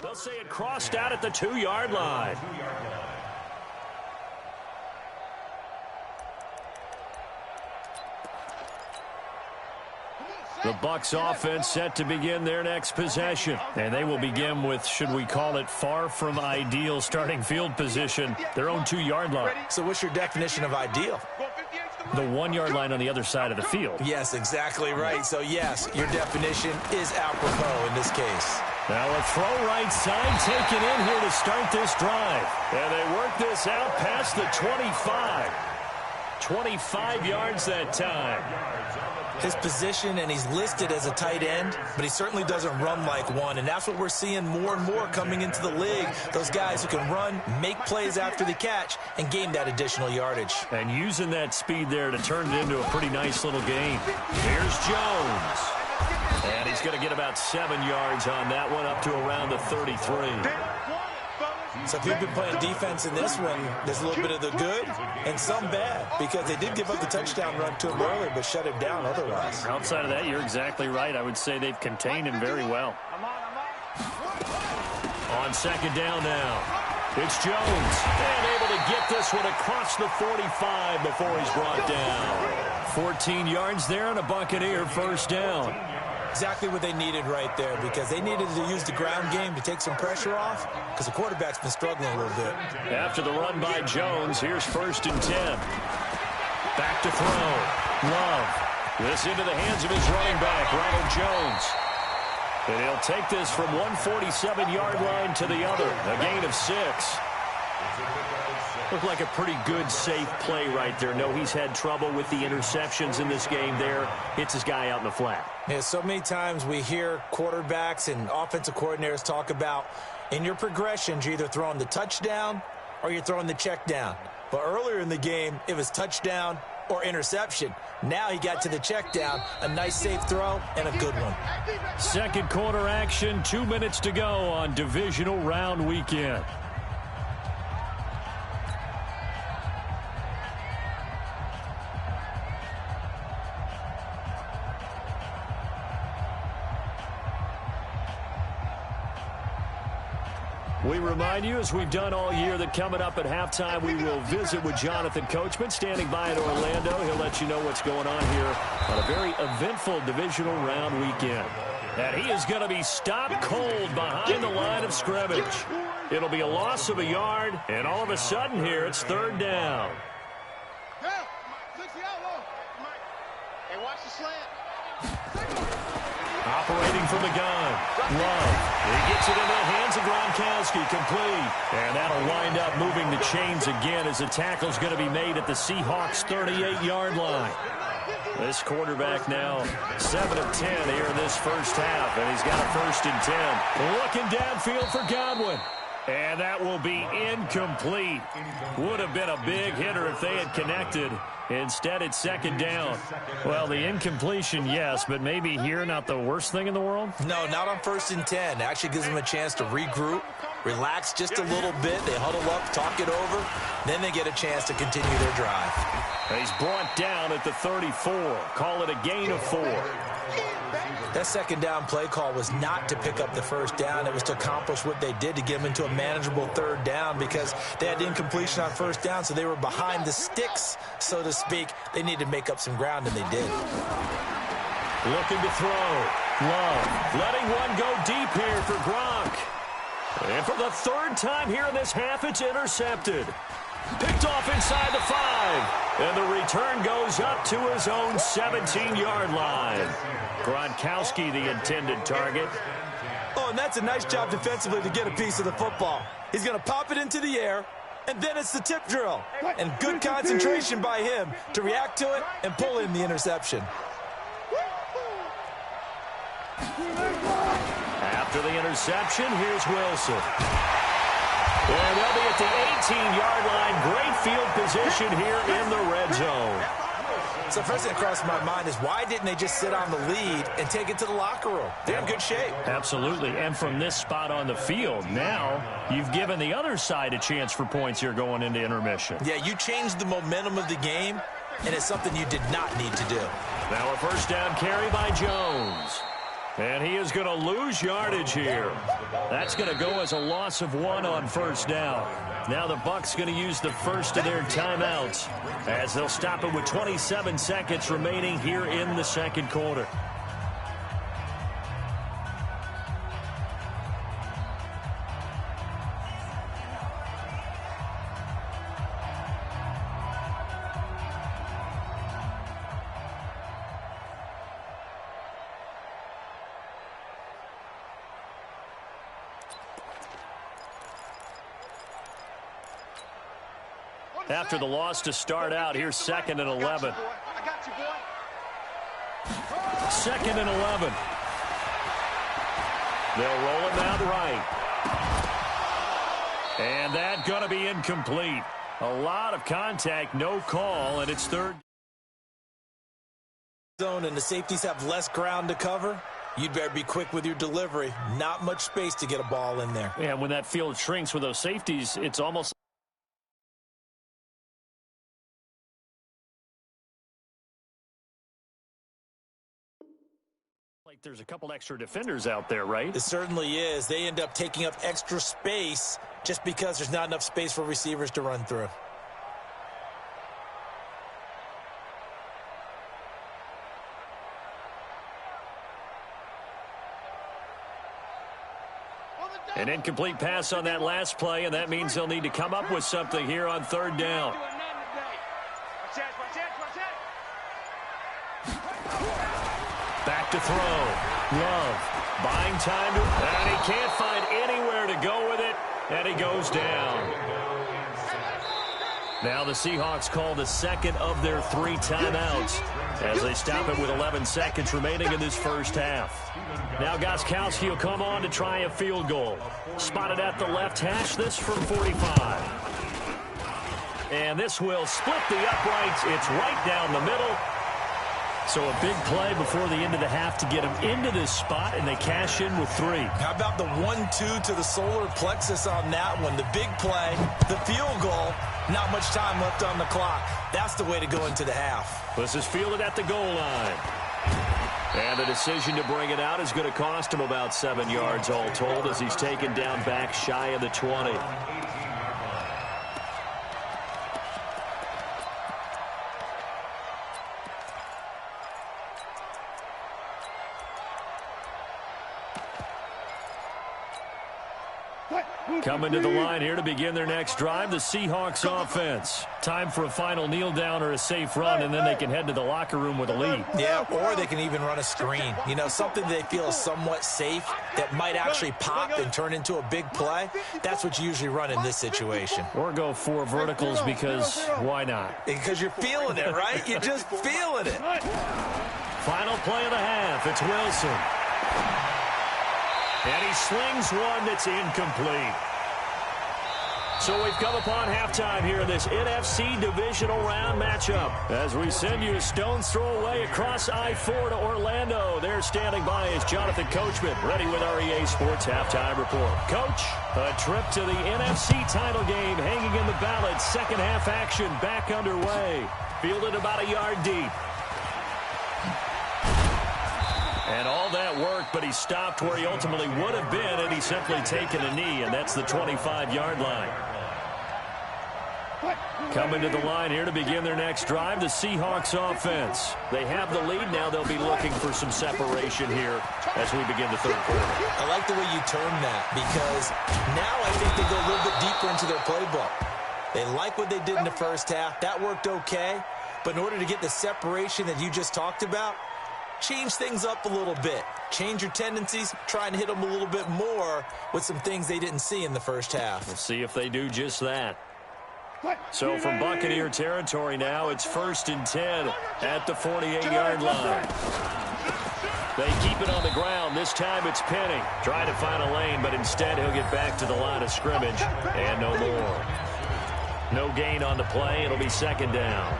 They'll say it crossed out at the 2-yard line. The Bucs offense set to begin their next possession. And they will begin with, should we call it, far from ideal starting field position, their own 2-yard line. So what's your definition of ideal? The 1-yard line on the other side of the field. Yes, exactly right. So, yes, your definition is apropos in this case. Now a throw right side taken in here to start this drive. And they work this out past the 25. 25 yards that time. His position, and he's listed as a tight end, but he certainly doesn't run like one, and that's what we're seeing more and more coming into the league. Those guys who can run, make plays after the catch, and gain that additional yardage. And using that speed there to turn it into a pretty nice little game. Here's Jones. And he's going to get about 7 yards on that one, up to around the 33. So if you've been playing defense in this one, there's a little bit of the good and some bad, because they did give up the touchdown run to him earlier but shut him down otherwise. Outside of that, you're exactly right. I would say they've contained him very well. On second down now, it's Jones. And able to get this one across the 45 before he's brought down. 14 yards there and a Buccaneer first down. Exactly what they needed right there, because they needed to use the ground game to take some pressure off, because the quarterback's been struggling a little bit. After the run by Jones, here's 1st and 10. Back to throw. Love. This into the hands of his running back, Ronald Jones. And he'll take this from 147-yard line to the other. A gain of 6. Looked like a pretty good, safe play right there. No, he's had trouble with the interceptions in this game there. Hits his guy out in the flat. Yeah, so many times we hear quarterbacks and offensive coordinators talk about, in your progressions, you're either throwing the touchdown or you're throwing the check down. But earlier in the game, it was touchdown or interception. Now he got to the check down, a nice safe throw, and a good one. Second quarter action, 2 minutes to go on divisional round weekend. We remind you, as we've done all year, that coming up at halftime, we will visit with Jonathan Coachman, standing by in Orlando. He'll let you know what's going on here on a very eventful divisional round weekend. And he is going to be stopped cold behind the line of scrimmage. It'll be a loss of a yard, and all of a sudden here, it's 3rd down. Hey, watch the slant. Operating from the gun. Love. He gets it into the hands of Gronkowski, complete. And that'll wind up moving the chains again as the tackle's going to be made at the Seahawks' 38-yard line. This quarterback now 7 of 10 here in this first half, and he's got a 1st and 10. Looking downfield for Godwin. And that will be incomplete. Would have been a big hitter if they had connected. Instead, it's 2nd down. Well, the incompletion, yes, but maybe here not the worst thing in the world? No, not on 1st and 10. It actually gives them a chance to regroup, relax just a little bit. They huddle up, talk it over. Then they get a chance to continue their drive. He's brought down at the 34. Call it a gain of 4. That 2nd down play call was not to pick up the 1st down. It was to accomplish what they did, to get them into a manageable 3rd down, because they had incompletion on 1st down, so they were behind the sticks, so to speak. They needed to make up some ground, and they did. Looking to throw. Love letting one go deep here for Gronk. And for the 3rd time here in this half, it's intercepted. Picked off inside the 5. And the return goes up to his own 17-yard line. Gronkowski, the intended target. Oh, and that's a nice job defensively to get a piece of the football. He's going to pop it into the air, and then it's the tip drill. And good concentration by him to react to it and pull in the interception. After the interception, here's Wilson. And they'll be at the 18-yard line. Great field position here in the red zone. So first thing that crossed my mind is, why didn't they just sit on the lead and take it to the locker room? They're in good shape. Absolutely. And from this spot on the field, now you've given the other side a chance for points here going into intermission. Yeah, you changed the momentum of the game, and it's something you did not need to do. Now a 1st down carry by Jones. And he is going to lose yardage here. That's going to go as a loss of 1 on first down. Now the Bucs going to use the first of their timeouts as they'll stop it with 27 seconds remaining here in the second quarter. After the loss to start out, here's 2nd and 11. Second and 11. They'll roll him out right. And that's going to be incomplete. A lot of contact, no call, and it's third. Zone and the safeties have less ground to cover. You'd better be quick with your delivery. Not much space to get a ball in there. Yeah, when that field shrinks with those safeties, it's almost like there's a couple extra defenders out there, right? It certainly is. They end up taking up extra space just because there's not enough space for receivers to run through. An incomplete pass on that last play, and that means they'll need to come up with something here on third down. Back to throw. Love buying time, and he can't find anywhere to go with it, and he goes down. Now the Seahawks call the second of their 3 timeouts as they stop it with 11 seconds remaining in this first half. Now Gostkowski will come on to try a field goal. Spotted at the left hash, this from 45. And this will split the uprights. It's right down the middle. So a big play before the end of the half to get them into this spot, and they cash in with 3. How about the 1-2 to the solar plexus on that one? The big play, the field goal, not much time left on the clock. That's the way to go into the half. This is fielded at the goal line. And the decision to bring it out is going to cost him about 7 yards all told as he's taken down back shy of the 20. Coming to the line here to begin their next drive, the Seahawks offense. Time for a final kneel down or a safe run, and then they can head to the locker room with a lead. Yeah, or they can even run a screen. You know, something they feel is somewhat safe that might actually pop and turn into a big play. That's what you usually run in this situation. Or go 4 verticals because why not? Because you're feeling it, right? You're just feeling it. Final play of the half. It's Wilson. And he slings one that's incomplete. So we've come upon halftime here in this NFC divisional round matchup. As we send you a stone's throw away across I-4 to Orlando. There standing by is Jonathan Coachman, ready with our EA Sports Halftime Report. Coach, a trip to the NFC title game hanging in the balance. Second half action back underway. Fielded about a yard deep. And all that work, but he stopped where he ultimately would have been, and he's simply taken a knee, and that's the 25-yard line. Coming to the line here to begin their next drive, the Seahawks offense. They have the lead. Now they'll be looking for some separation here as we begin the third quarter. I like the way you term that because now I think they go a little bit deeper into their playbook. They like what they did in the first half. That worked okay. But in order to get the separation that you just talked about, change things up a little bit. Change your tendencies. Try and hit them a little bit more with some things they didn't see in the first half. We'll see if they do just that. So from Buccaneer territory now, it's 1st and 10 at the 48-yard line. They keep it on the ground. This time it's Penny. Trying to find a lane, but instead he'll get back to the line of scrimmage. And no more. No gain on the play. It'll be 2nd down.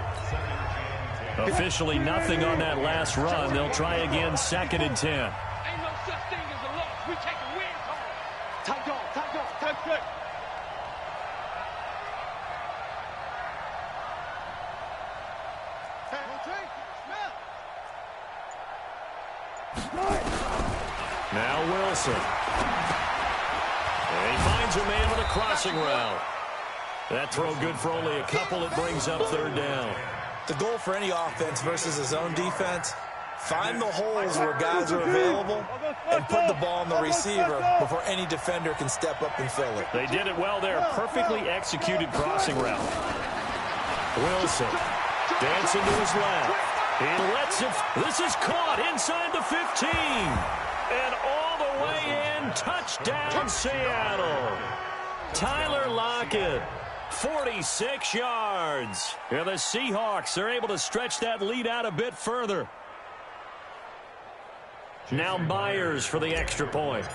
Officially nothing on that last run. They'll try again 2nd and 10. Ain't no such thing as a loss. We take a win home. Time go, time go, time good. Now Wilson. And he finds a man with a crossing route. That throw good for only a couple. It brings up third down. The goal for any offense versus his own defense, find the holes where guys are available and put the ball on the receiver before any defender can step up and fill it. They did it well there. Perfectly executed crossing route. Wilson dancing to his left. He lets it. This is caught inside the 15. And all the way in. Touchdown, Seattle. Tyler Lockett. 46 yards. And the Seahawks are able to stretch that lead out a bit further. Now Myers for the extra point.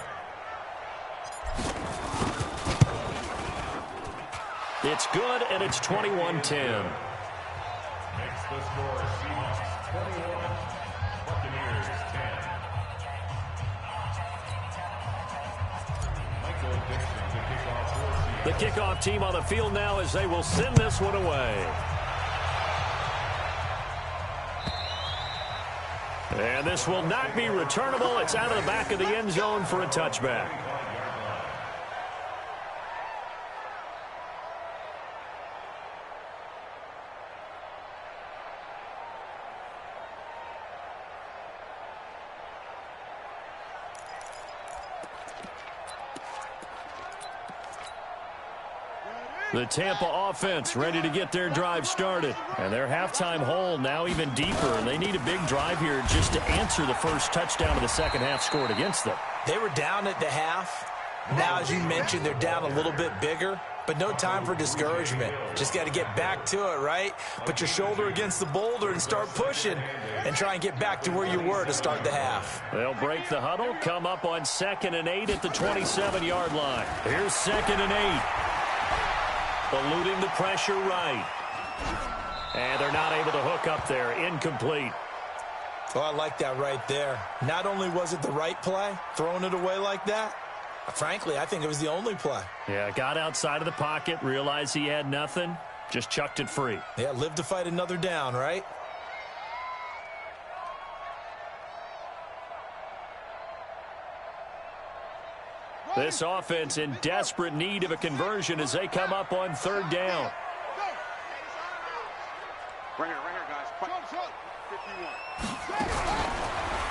It's good, and it's 21-10. Makes the score Seahawks 21, Buccaneers 10. Michael Dixon, the kickoff for Seahawks. The kickoff team on the field now as they will send this one away. And this will not be returnable. It's out of the back of the end zone for a touchback. The Tampa offense ready to get their drive started. And their halftime hole now even deeper. And they need a big drive here just to answer the first touchdown of the second half scored against them. They were down at the half. Now, as you mentioned, they're down a little bit bigger. But no time for discouragement. Just got to get back to it, right? Put your shoulder against the boulder and start pushing. And try and get back to where you were to start the half. They'll break the huddle. Come up on 2nd and 8 at the 27-yard line. Here's 2nd and 8. Eluding the pressure right. And they're not able to hook up there. Incomplete. Oh, I like that right there. Not only was it the right play, throwing it away like that, frankly, I think it was the only play. Yeah, got outside of the pocket, realized he had nothing, just chucked it free. Yeah, live to fight another down, right? This offense in desperate need of a conversion as they come up on 3rd down. Right here, guys. 51.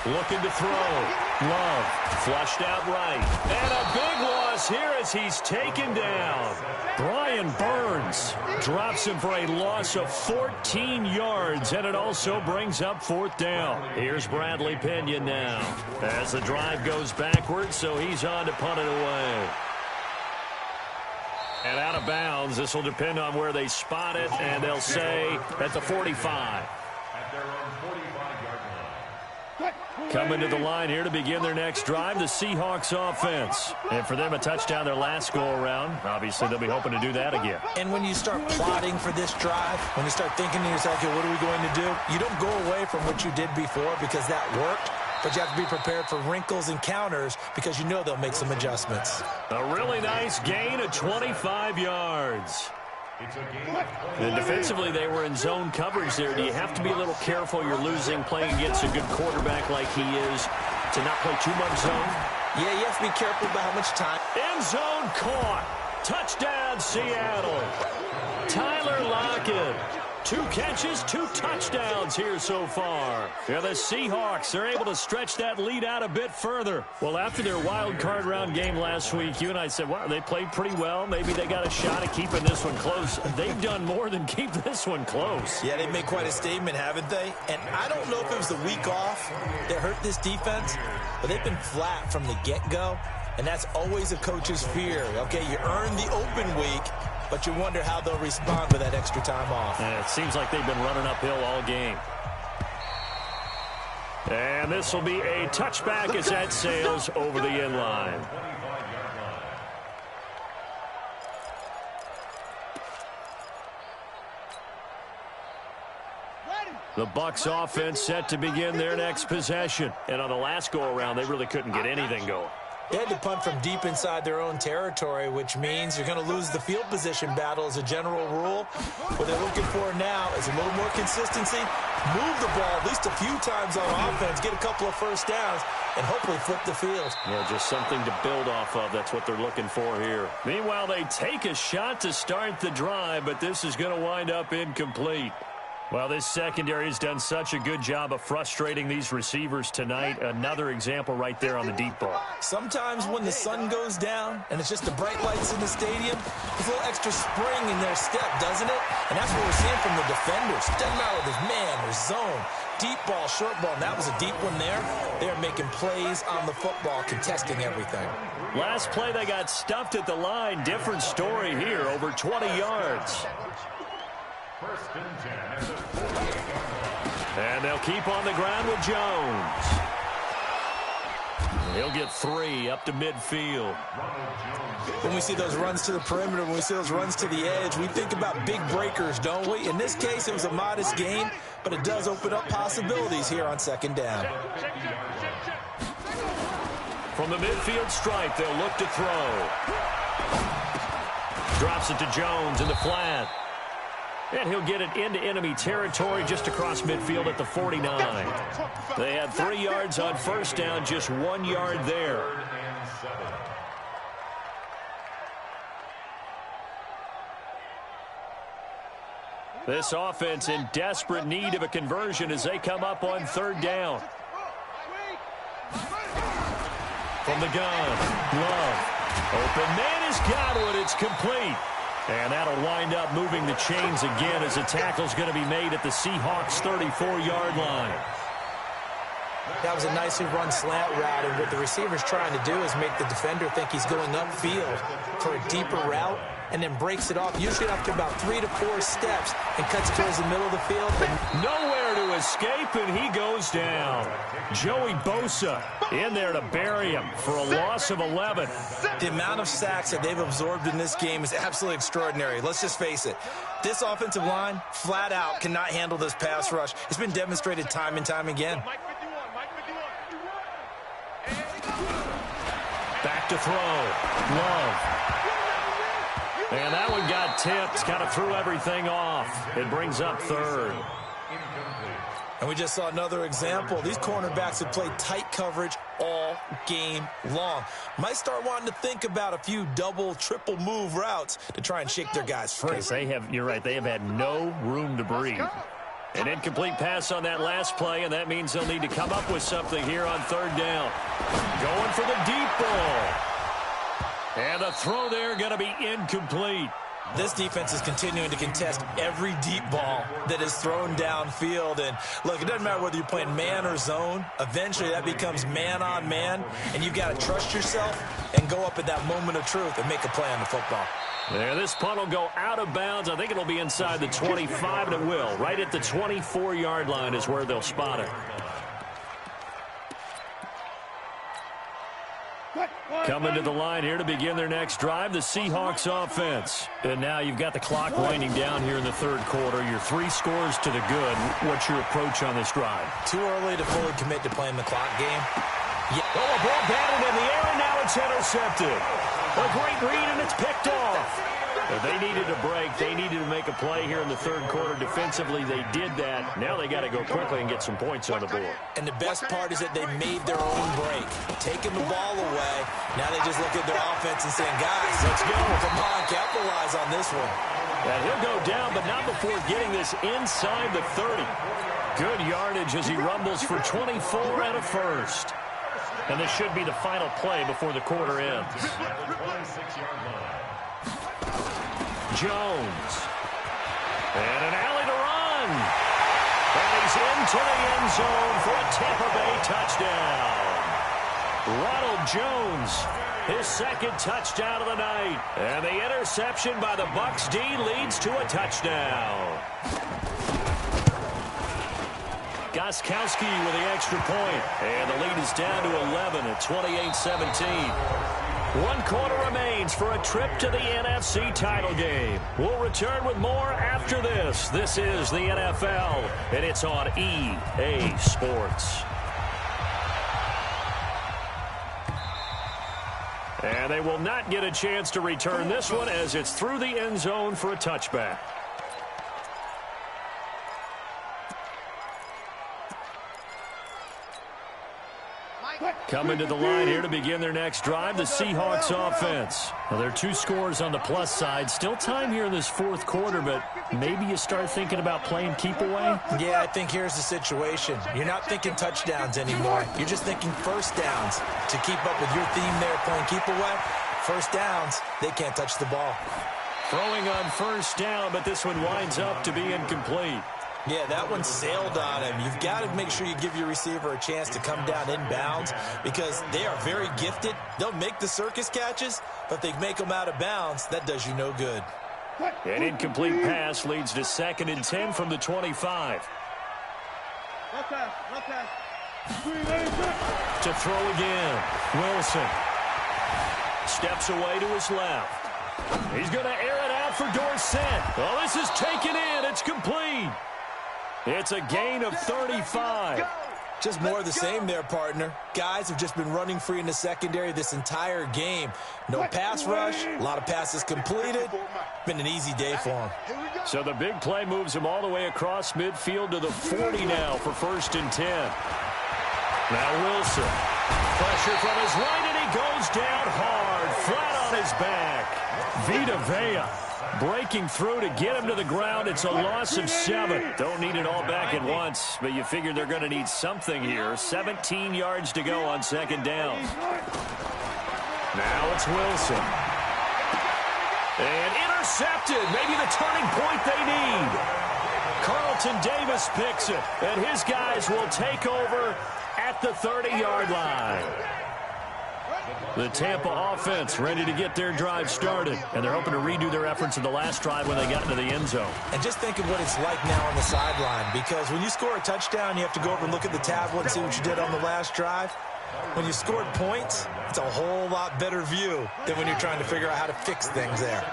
Looking to throw. Love flushed out right. And a big loss here as he's taken down. Brian Burns drops him for a loss of 14 yards, and it also brings up 4th down. Here's Bradley Pinion now as the drive goes backwards, so he's on to punt it away. And out of bounds, this will depend on where they spot it, and they'll say at the 45. At their own 45-yard line. Coming to the line here to begin their next drive, the Seahawks offense. And for them, a touchdown their last go-around. Obviously, they'll be hoping to do that again. And when you start plotting for this drive, when you start thinking to yourself, okay, what are we going to do? You don't go away from what you did before because that worked, but you have to be prepared for wrinkles and counters because you know they'll make some adjustments. A really nice gain of 25 yards. And defensively, they were in zone coverage there. Do you have to be a little careful? You're losing, playing against a good quarterback like he is, to not play too much zone? Yeah, you have to be careful about how much time. End zone caught. Touchdown, Seattle. Tyler Lockett. 2 catches, 2 touchdowns here so far. Yeah, the Seahawks are able to stretch that lead out a bit further. Well, after their wild card round game last week, you and I said, wow, they played pretty well. Maybe they got a shot at keeping this one close. They've done more than keep this one close. Yeah, they've made quite a statement, haven't they? And I don't know if it was the week off that hurt this defense, but they've been flat from the get-go, and that's always a coach's fear. Okay, you earn the open week, but you wonder how they'll respond with that extra time off. And it seems like they've been running uphill all game. And this will be a touchback as that sails over the end line. The Bucs offense set to begin their next possession. And on the last go-around, they really couldn't get anything going. They had to punt from deep inside their own territory, which means you're going to lose the field position battle as a general rule. What they're looking for now is a little more consistency, move the ball at least a few times on offense, get a couple of first downs, and hopefully flip the field. Yeah, just something to build off of. That's what they're looking for here. Meanwhile, they take a shot to start the drive, but this is going to wind up incomplete. Well, this secondary has done such a good job of frustrating these receivers tonight. Another example right there on the deep ball. Sometimes when the sun goes down and it's just the bright lights in the stadium, there's a little extra spring in their step, doesn't it? And that's what we're seeing from the defenders. Doesn't matter whether it's man or zone, deep ball, short ball, and that was a deep one there. They're making plays on the football, contesting everything. Last play, they got stuffed at the line. Different story here, over 20 yards. First and 10 at the 48-yard line. And they'll keep on the ground with Jones. He'll get 3 up to midfield. When we see those runs to the perimeter, when we see those runs to the edge, we think about big breakers, don't we? In this case, it was a modest gain, but it does open up possibilities here on second down. From the midfield stripe, they'll look to throw. Drops it to Jones in the flat. And he'll get it into enemy territory just across midfield at the 49. They had 3 yards on first down, just 1 yard there. This offense in desperate need of a conversion as they come up on third down. From the gun, Love. Open man has got it. It's complete. And that'll wind up moving the chains again as the tackle's going to be made at the Seahawks' 34-yard line. That was a nicely run slant route, and what the receiver's trying to do is make the defender think he's going upfield for a deeper route, and then breaks it off, usually after about 3 to 4 steps, and cuts towards the middle of the field. Nowhere to escape, and he goes down. Joey Bosa in there to bury him for a loss of 11. The amount of sacks that they've absorbed in this game is absolutely extraordinary. Let's just face it. This offensive line, flat out, cannot handle this pass rush. It's been demonstrated time and time again. Back to throw. Love. And that one got tipped. Kind of threw everything off. It brings up third. And we just saw another example. These cornerbacks have played tight coverage all game long. Might start wanting to think about a few double, triple move routes to try and shake their guys free. You're right, they have had no room to breathe. An incomplete pass on that last play, and that means they'll need to come up with something here on third down. Going for the deep ball. And the throw there going to be incomplete. This defense is continuing to contest every deep ball that is thrown downfield. And look, it doesn't matter whether you're playing man or zone. Eventually that becomes man on man, and you've got to trust yourself and go up at that moment of truth and make a play on the football. There, this punt will go out of bounds. I think it'll be inside the 25, and it will. Right at the 24-yard line is where they'll spot it. Coming to the line here to begin their next drive, the Seahawks offense. And now you've got the clock winding down here in the third quarter. Your 3 scores to the good. What's your approach on this drive? Too early to fully commit to playing the clock game. Yeah. Oh, a ball batted in the air, and now it's intercepted. A great read, and it's picked off. But they needed a break. They needed to make a play here in the third quarter. Defensively, they did that. Now they got to go quickly and get some points on the board. And the best part is that they made their own break. Taking the ball away. Now they just look at their offense and saying, guys, let's go. Come on, capitalize on this one. And he'll go down, but not before getting this inside the 30. Good yardage as he rumbles for 24 and a first. And this should be the final play before the quarter ends. Jones. And an alley to run. And he's into the end zone for a Tampa Bay touchdown. Ronald Jones, his second touchdown of the night. And the interception by the Bucs D leads to a touchdown. Gostkowski with the extra point. And the lead is down to 11 at 28-17. 1 quarter remains for a trip to the NFC title game. We'll return with more after this. This is the NFL, and it's on EA Sports. And they will not get a chance to return this one as it's through the end zone for a touchback. Coming to the line here to begin their next drive, the Seahawks offense. Well, there are 2 scores on the plus side. Still time here in this fourth quarter, but maybe you start thinking about playing keep away? Yeah, I think here's the situation. You're not thinking touchdowns anymore. You're just thinking first downs. To keep up with your theme there, playing keep away, first downs, they can't touch the ball. Throwing on first down, but this one winds up to be incomplete. Yeah, that one sailed on him. You've got to make sure you give your receiver a chance to come down inbounds because they are very gifted. They'll make the circus catches, but if they make them out of bounds, that does you no good. An incomplete pass leads to 2nd and 10 from the 25. To throw again, Wilson. Steps away to his left. He's going to air it out for Dorsett. Well, this is taken in. It's complete. It's a gain of 35. Just more of the same there, partner. Guys have just been running free in the secondary this entire game. No pass rush, a lot of passes completed. Been an easy day for them. So the big play moves him all the way across midfield to the 40 now for 1st and 10. Now Wilson. Pressure from his right, and he goes down hard, flat on his back. Vita Vea breaking through to get him to the ground. It's a loss of 7. Don't need it all back at once, but you figure they're going to need something here. 17 yards to go on 2nd down. Now it's Wilson. And intercepted. Maybe the turning point they need. Carlton Davis picks it, and his guys will take over at the 30-yard line. The Tampa offense ready to get their drive started, and they're hoping to redo their efforts in the last drive when they got into the end zone. And just think of what it's like now on the sideline, because when you score a touchdown, you have to go over and look at the tablet and see what you did on the last drive. When you scored points, it's a whole lot better view than when you're trying to figure out how to fix things there.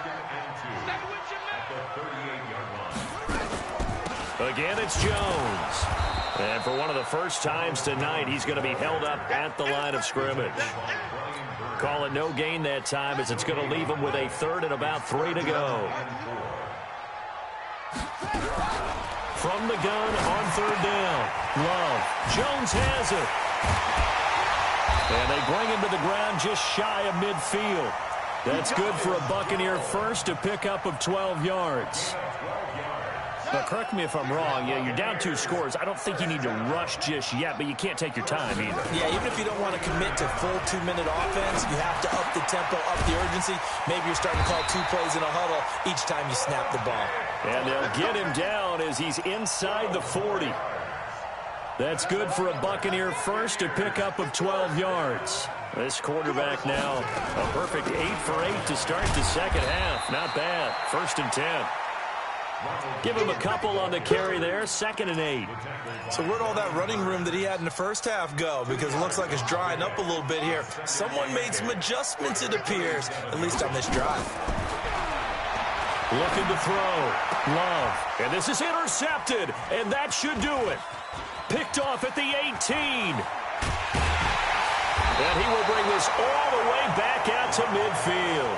Again, it's Jones. And for one of the first times tonight, he's going to be held up at the line of scrimmage. Call it no gain that time as it's going to leave him with a 3rd and about 3 to go. From the gun on 3rd down. Love. Jones has it. And they bring him to the ground just shy of midfield. That's good for a Buccaneer first, a pickup of 12 yards. But correct me if I'm wrong, you're down 2 scores. I don't think you need to rush just yet, but you can't take your time either. Yeah, even if you don't want to commit to full 2-minute offense, you have to up the tempo, up the urgency. Maybe you're starting to call 2 plays in a huddle each time you snap the ball. And they'll get him down as he's inside the 40. That's good for a Buccaneer first, a pickup of 12 yards. This quarterback now a perfect 8 for 8 to start the second half. Not bad. 1st and 10. Give him a couple on the carry there. 2nd and 8. So where'd all that running room that he had in the first half go? Because it looks like it's drying up a little bit here. Someone made some adjustments, it appears, at least on this drive. Looking to throw. Love. And this is intercepted. And that should do it. Picked off at the 18. And he will bring this all the way back out to midfield.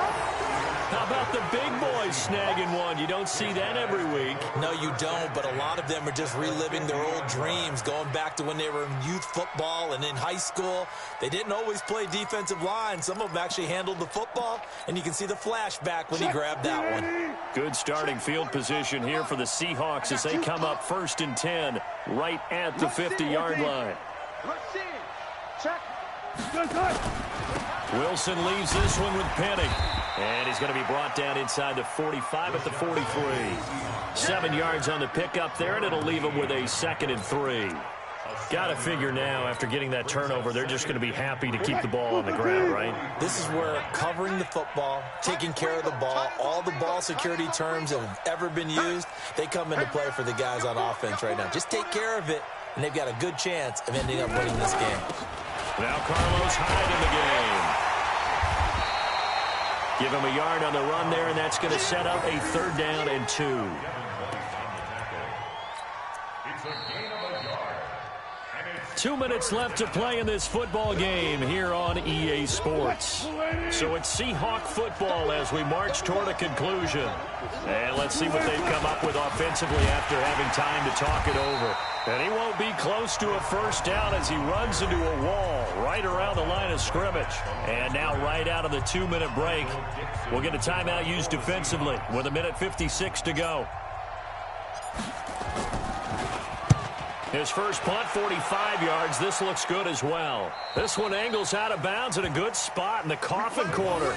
How about the big boys snagging one? You don't see that every week. No, you don't, but a lot of them are just reliving their old dreams, going back to when they were in youth football and in high school. They didn't always play defensive line. Some of them actually handled the football, and you can see the flashback when he grabbed that one. Good starting field position here for the Seahawks as they come up 1st and 10 right at the 50-yard line. Wilson leaves this one with Penny. And he's going to be brought down inside the 45 at the 43. 7 yards on the pickup there, and it'll leave him with a 2nd and 3. Got to figure now, after getting that turnover, they're just going to be happy to keep the ball on the ground, right? This is where covering the football, taking care of the ball, all the ball security terms that have ever been used, they come into play for the guys on offense right now. Just take care of it, and they've got a good chance of ending up winning this game. Now Carlos Hyde in the game. Give him a yard on the run there, and that's going to set up a 3rd down and 2. It's a gain of a yard. 2 minutes left to play in this football game here on EA Sports. So it's Seahawk football as we march toward a conclusion. And let's see what they've come up with offensively after having time to talk it over. And he won't be close to a first down as he runs into a wall right around the line of scrimmage. And now right out of the 2-minute break, we'll get a timeout used defensively with 1:56 to go. His first punt, 45 yards. This looks good as well. This one angles out of bounds in a good spot in the coffin corner.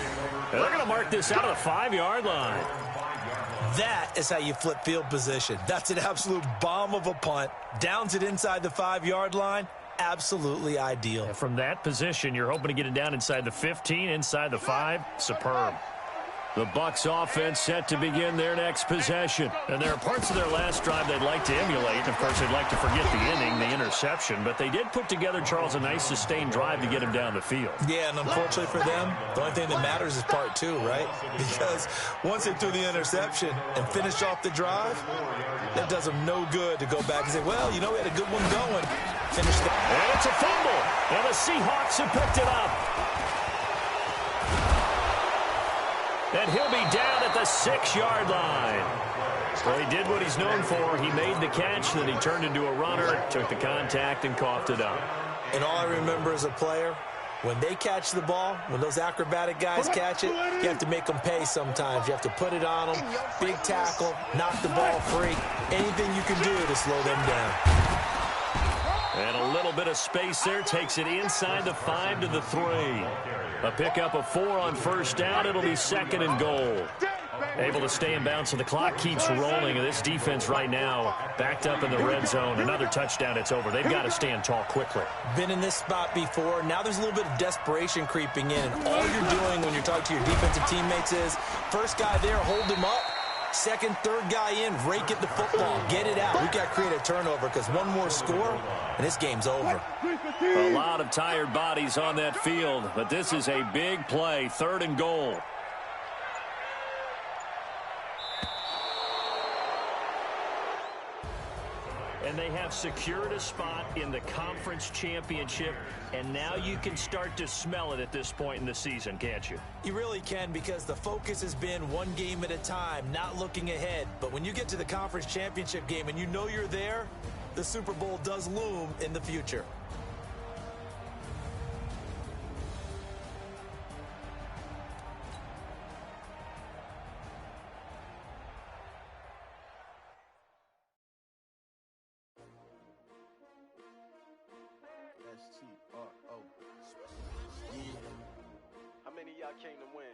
And they're going to mark this out of the 5-yard line. That is how you flip field position. That's an absolute bomb of a punt. Downs it inside the 5-yard line. Absolutely ideal. And from that position, you're hoping to get it down inside the 15, inside the 5. Superb. The Bucs offense set to begin their next possession. And there are parts of their last drive they'd like to emulate. Of course, they'd like to forget the inning, the interception. But they did put together, Charles, a nice sustained drive to get him down the field. Yeah, and unfortunately for them, the only thing that matters is part 2, right? Because once they threw the interception and finished off the drive, that does them no good to go back and say, well, you know, we had a good one going. Finish the... And it's a fumble. And the Seahawks have picked it up. And he'll be down at the 6-yard line. Well, he did what he's known for. He made the catch, then he turned into a runner, took the contact, and coughed it up. And all I remember as a player, when they catch the ball, when those acrobatic guys catch it, you have to make them pay sometimes. You have to put it on them, big tackle, knock the ball free. Anything you can do to slow them down. And a little bit of space there takes it inside the 5 to the 3. A pickup of 4 on first down. It'll be 2nd and goal. Able to stay in bounds, so the clock keeps rolling. And this defense right now backed up in the red zone. Another touchdown, it's over. They've got to stand tall quickly. Been in this spot before. Now there's a little bit of desperation creeping in. And all you're doing when you're talking to your defensive teammates is, first guy there, hold him up. Second, third guy in, rake at the football. Get it out. We've got to create a turnover because one more score, and this game's over. A lot of tired bodies on that field, but this is a big play. 3rd and goal. And they have secured a spot in the conference championship, and now you can start to smell it at this point in the season, can't you? You really can, because the focus has been one game at a time, not looking ahead. But when you get to the conference championship game and you know you're there, the Super Bowl does loom in the future. Came to win.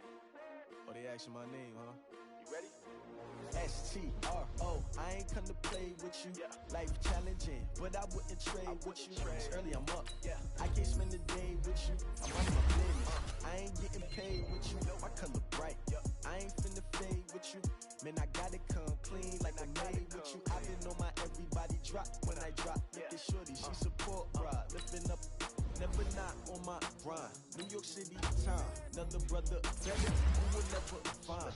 Oh, they asking my name, huh? You ready? S-T-R-O, I ain't come to play with you. Yeah. Life challenging, but I wouldn't trade with you. It's early, I'm up. Yeah. I can't spend a day with you. I'm running my business. I ain't getting paid with you. My color bright. I ain't finna fade with you. Man, I gotta come clean like I made with you. I've been on my everybody drop when I drop. Look at shorty, she support ride. Lifting up, never not on my grind. New York City time, another brother better, you will never find.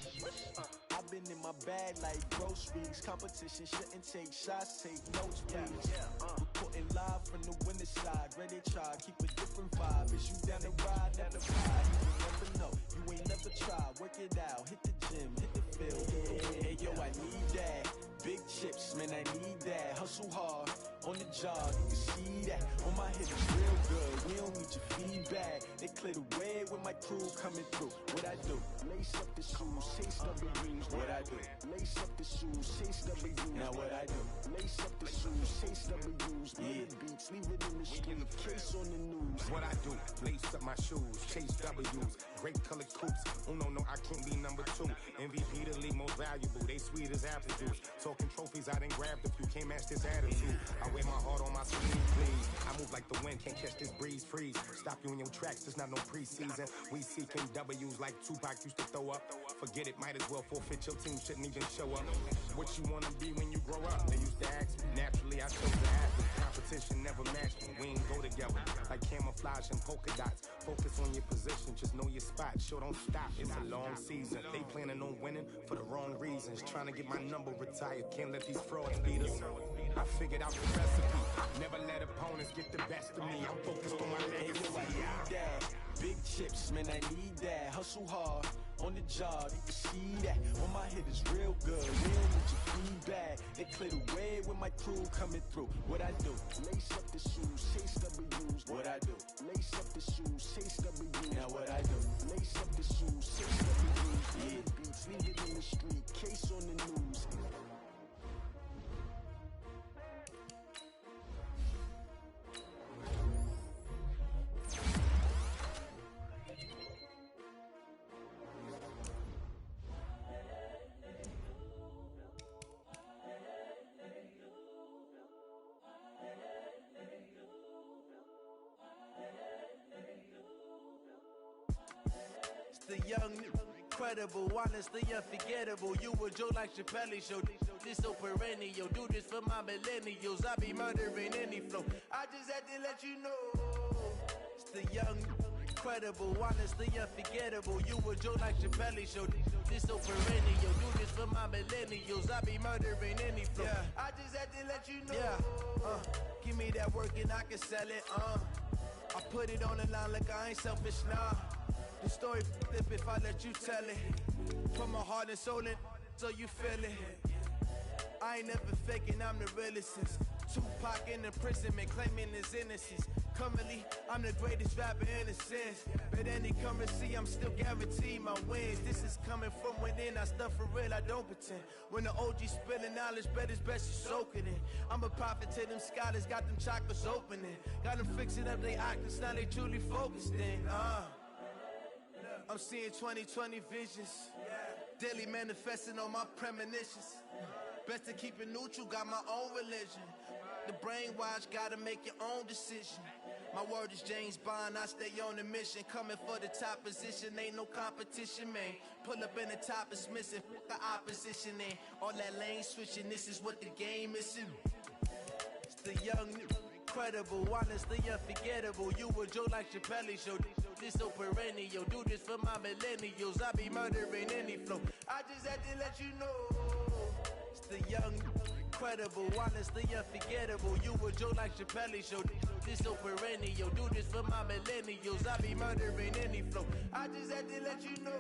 I've been in my bag like groceries. Competition shouldn't take shots, take notes, please. Reporting live from the winner side. Ready to try, keep a different vibe. Is you down the ride, down the ride? You never know, you ain't never tried. Work it out, hit the gym, hit the field. Hey, yo, I need that. Big chips, man, I need that. Hustle hard, on the job, you can see that. On my head is real good, we don't need your feedback. They clear the way with my crew coming through. What I do? Lace up the shoes, chase W's. What I do? Lace up the shoes, chase W's. Now what I do? Lace up the shoes, chase W's. Yeah, beats, leave it in the street, case on the news. What I do? Lace up my shoes, chase W's. Great colored coops. Oh no, I can't be number 2. MVP the league most valuable. They sweet as apple juice. Talking trophies, I done grabbed a few. Can't match this attitude. I wear my heart on my sleeve, please. I move like the wind, can't catch this breeze, freeze. Stop you in your tracks, there's not no preseason. We seeking W's like Tupac used to throw up. Forget it, might as well forfeit. Your team shouldn't even show up. What you wanna be when you grow up? They used to ask me. Naturally, I chose to ask me. Competition never matched me. We ain't go together like camouflage and polka dots. Focus on your position, just know your spot. Show don't stop, it's a long season. They planning on winning for the wrong reasons. Trying to get my number retired, can't let these frauds beat us. I figured out the recipe. Never let opponents get the best of me. I'm focused on my legacy. Big chips, man, I need that. Hustle hard, on the job, you can see that. When my hit is real good, we don't need your feedback. They clear the way with my crew coming through. What I do? Lace up the shoes, chase W's. What I do? Lace up the shoes, chase W's. Now what I do? Lace up the shoes, chase W's. Yeah, beats, leave it in the street, case on the news. The young, incredible, honestly unforgettable. You a Joe like Chappelle show. This so perennial. Do this for my millennials. I be murdering any flow. I just had to let you know. It's the young, incredible, honestly unforgettable. You a Joe like Chappelle show. This so perennial. Do this for my millennials. I be murdering any flow. Yeah. I just had to let you know. Yeah. Give me that work and I can sell it. I put it on the line like I ain't selfish, nah. The story flip if I let you tell it. Put my heart and soul in so you feel it. I ain't never faking, I'm the realest since Tupac in imprisonment, claiming his innocence. Currently, I'm the greatest rapper in a sense. But any currency, I'm still guaranteed my wins. This is coming from within, I stuff for real, I don't pretend. When the OG spilling knowledge, bet it's best you soak it in. I'm a prophet to them scholars, got them chakras opening. Got them fixing up they octaves, now they truly focused in. I'm seeing 2020 visions. Daily manifesting on my premonitions. Best to keep it neutral, got my own religion. The brainwash, gotta make your own decision. My word is James Bond, I stay on the mission. Coming for the top position, ain't no competition, man. Pull up in the top is missing, fuck the opposition, and all that lane switching, this is what the game is. It's the young, incredible, honestly unforgettable. You a Joe like Chappelle show. This so perennial. Do this for my millennials. I be murdering any flow. I just had to let you know. It's the young, incredible, honestly unforgettable. You a Joe like Chappelle show. This so perennial. Do this for my millennials. I be murdering any flow. I just had to let you know.